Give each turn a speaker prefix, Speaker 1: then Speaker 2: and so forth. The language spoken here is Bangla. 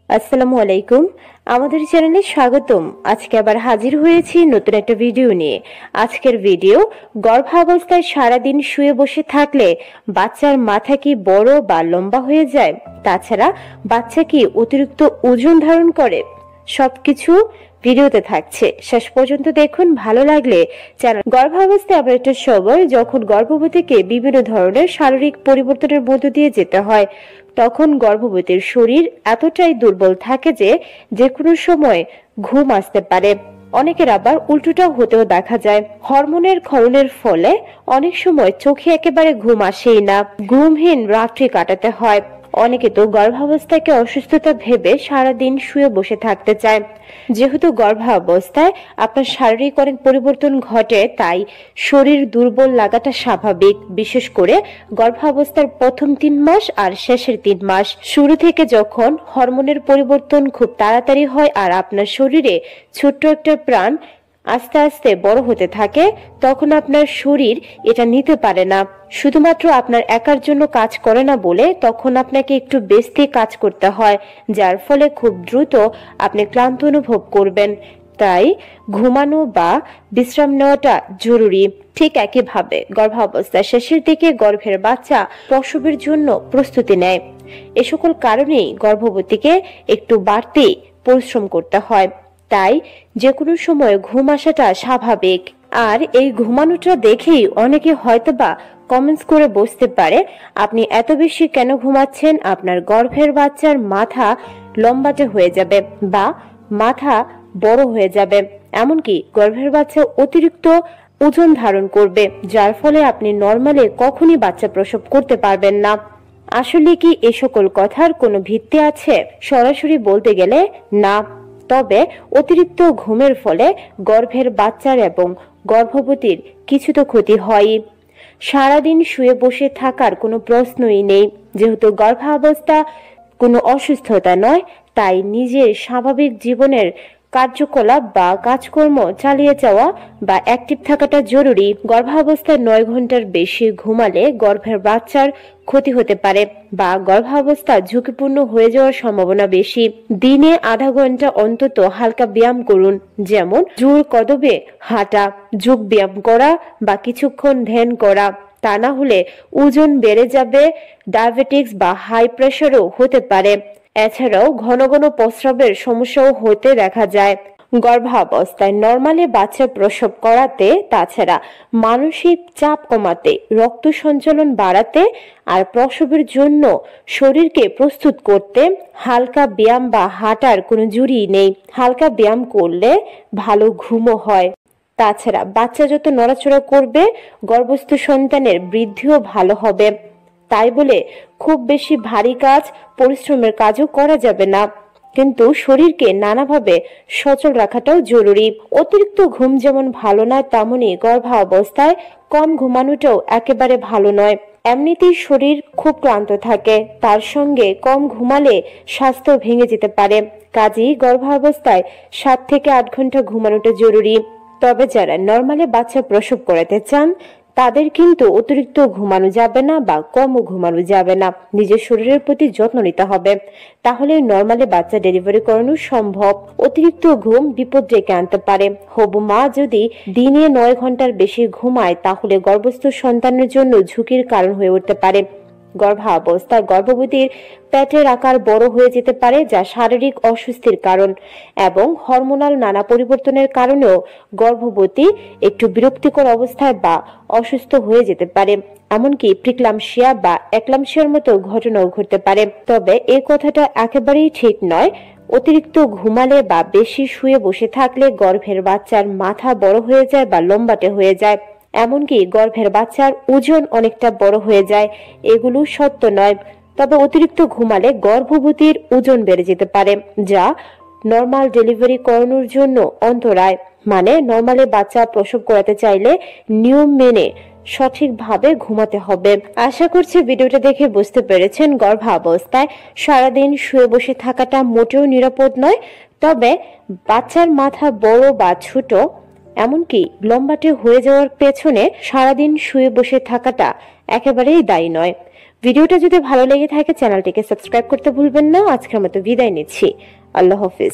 Speaker 1: আসসালামু আলাইকুম। আমাদের চ্যানেলে স্বাগতম। আজকে আবার হাজির হয়েছি নতুন একটা ভিডিও নিয়ে। আজকের ভিডিও, গর্ভাবস্থায় সারাদিন শুয়ে বসে থাকলে বাচ্চার মাথা কি বড় বা লম্বা হয়ে যায়? তাছাড়া বাচ্চা কি অতিরিক্ত ওজন ধারণ করে? সবকিছু ভিডিওতে থাকছে, শেষ পর্যন্ত দেখুন। ভালো লাগলে চ্যানেল। গর্ভাবস্থায় আবার একটা সময় যখন গর্ভবতীকে বিভিন্ন ধরনের শারীরিক পরিবর্তনের মধ্য দিয়ে যেতে হয়, তখন গর্ভবতীর শরীর এতটাই দুর্বল থাকে যে কোনো সময় ঘুম আসতে পারে। অনেকের আবার উল্টোটাও হতেও দেখা যায়। হরমোনের ক্ষরণের ফলে অনেক সময় চোখে একেবারে ঘুম আসেই না, ঘুমহীন রাত্রি কাটাতে হয়। অনেকে তো গর্ভাবস্থাকে অসুস্থতা ভেবে সারাদিন শুয়ে বসে থাকতে চায়। যেহেতু গর্ভাবস্থায় আপনার শারীরিক অনেক পরিবর্তন ঘটে, তাই শরীর দুর্বল লাগাটা স্বাভাবিক। বিশেষ করে গর্ভাবস্থার প্রথম 3 মাস আর শেষের 3 মাস। শুরু থেকে যখন হরমোনের পরিবর্তন খুব তাড়াতাড়ি হয় আর আপনার শরীরে ছোট্ট একটা প্রাণ আস্তে আস্তে বড় হতে থাকে, তখন আপনার শরীর এটা নিতে পারে না। শুধুমাত্র আপনার একার জন্য কাজ করে না বলে তখন আপনাকে একটু বেশি কাজ করতে হয়, যার ফলে খুব দ্রুত আপনি ক্লান্ত অনুভব করবেন। তাই ঘুমানো বা বিশ্রাম নেওয়াটা জরুরি। ঠিক একইভাবে গর্ভাবস্থার শেষের দিকে গর্ভের বাচ্চা প্রসবের জন্য প্রস্তুতি নেয়। এ সকল কারণেই গর্ভবতীকে একটু বাড়তি পরিশ্রম করতে হয়। তাই যে কোনো সময় ঘুম আসাটা স্বাভাবিক। আর এই ঘুমানোটা দেখেই অনেকে হয়তোবা কমেন্টস করে বসতে পারে, আপনি এত বেশি কেন ঘুমাচ্ছেন? আপনার গর্ভের বাচ্চার মাথা লম্বাটে হয়ে যাবে বা মাথা বড় হয়ে যাবে, এমনকি গর্ভের বাচ্চা অতিরিক্ত ওজন ধারণ করবে, যার ফলে আপনি নরমালি কখনই বাচ্চা প্রসব করতে পারবেন না। আসলে কি এ সকল কথার কোনো ভিত্তি আছে? সরাসরি বলতে গেলে না। তবে অতিরিক্ত ঘুমের ফলে গর্ভের বাচ্চার এবং গর্ভবতীর কিছু তো ক্ষতি হয়ই। সারাদিন শুয়ে বসে থাকার কোনো প্রশ্নই নেই। যেহেতু গর্ভাবস্থা কোনো অসুস্থতা নয়, তাই নিজের স্বাভাবিক জীবনের কার্যকলাপ বা কাজকর্ম চালিয়ে যাওয়া বা অ্যাক্টিভ থাকাটা জরুরি। গর্ভাবস্থায় 9 ঘন্টার বেশি ঘুমালে গর্ভের বাচ্চার ক্ষতি হতে পারে বা গর্ভাবস্থা ঝুঁকিপূর্ণ হয়ে যাওয়ার সম্ভাবনা বেশি। দিনে আধা ঘন্টা অন্তত হালকা ব্যায়াম করুন, যেমন জোর কদমে হাঁটা, যোগ ব্যায়াম করা বা কিছুক্ষণ ধ্যান করা। তা না হলে ওজন বেড়ে যাবে, ডায়াবেটিক্স বা হাই প্রেশারও হতে পারে। এছাড়াও ঘন ঘন প্রস্রাবের সমস্যাও হতে দেখা যায় গর্ভাবস্থায়। নরমালি বাচ্চা প্রসব করাতে, তাছাড়া মানসিক চাপ কমাতে, রক্ত সঞ্চালন বাড়াতে আর প্রসবের জন্য শরীরকে প্রস্তুত করতে হালকা ব্যায়াম বা হাঁটার কোনো জুড়ি নেই। হালকা ব্যায়াম করলে ভালো ঘুমও হয়। তাছাড়া বাচ্চা যত নড়াচড়া করবে, গর্ভস্থ সন্তানের বৃদ্ধিও ভালো হবে। তাই বলে খুব বেশি ভারী কাজ, পরিশ্রমের কাজও করা যাবে না, কিন্তু শরীরকে নানাভাবে সচল রাখাটাও জরুরি। অতিরিক্ত ঘুম যেমন ভালো না, তেমনি গর্ভাবস্থায় কম ঘুমানোটাও একেবারে ভালো নয়। এমনিতেই শরীর খুব ক্লান্ত থাকে, তার সঙ্গে কম ঘুমালে স্বাস্থ্য ভেঙে যেতে পারে। কাজেই গর্ভাবস্থায় 7 থেকে 8 ঘন্টা ঘুমানোটা জরুরি। তবে যারা নরমালি বাচ্চা প্রসব করাতে চান, তাদের কিন্তু অতিরিক্ত ঘুমানো যাবে না বা কমও ঘুমানো যাবে না। নিজের শরীরের প্রতি যত্ন নিতে হবে, তাহলে নরমালি বাচ্চা ডেলিভারি করানো সম্ভব। অতিরিক্ত ঘুম বিপদ ডেকে আনতে পারে। হবু মা যদি দিনে 9 ঘন্টার বেশি ঘুমায়, তাহলে গর্ভস্থ সন্তানের জন্য ঝুঁকির কারণ হয়ে উঠতে পারে। গর্ভাবস্থায় গর্ভবতীর পেটের আকার বড় হয়ে যেতে পারে, যা শারীরিক অস্বস্তির কারণ, এবং হরমোনাল নানা পরিবর্তনের কারণেও গর্ভবতী একটু বিরক্তিকর অবস্থায় বা অসুস্থ হয়ে যেতে পারে। এমনকি প্রিক্লাম্পসিয়া বা একলাম্পসিয়ার মতো ঘটনাও ঘটতে পারে। তবে এই কথাটা একেবারেই ঠিক নয়। অতিরিক্ত ঘুমালে বা বেশি শুয়ে বসে থাকলে গর্ভের বাচ্চার মাথা বড় হয়ে যায় বা লম্বাটে হয়ে যায়, এমনকি গর্ভের বাচ্চার ওজন অনেকটা বড় হয়ে যায়। এগুলো সত্য নয়। তবে অতিরিক্ত ঘুমালে গর্ভবতীর ওজন বেড়ে যেতে পারে, যা নরমাল ডেলিভারি করানোর জন্য অন্তরায়। মানে নরমালি বাচ্চা প্রসব করাতে চাইলে নিয়ম মেনে সঠিকভাবে ঘুমাতে হবে। আশা করছি ভিডিওটা দেখে বুঝতে পেরেছেন, গর্ভাবস্থায় সারাদিন শুয়ে বসে থাকাটা মোটেও নিরাপদ নয়। তবে বাচ্চার মাথা বড় বা ছোট, এমনকি লম্বাটে হয়ে যাওয়ার পেছনে সারাদিন শুয়ে বসে থাকাটা একেবারেই দায়ী নয়। ভিডিওটা যদি ভালো লেগে থাকে চ্যানেলটিকে সাবস্ক্রাইব করতে ভুলবেন না। আজকের মতো বিদায় নিচ্ছি। আল্লাহ হাফেজ।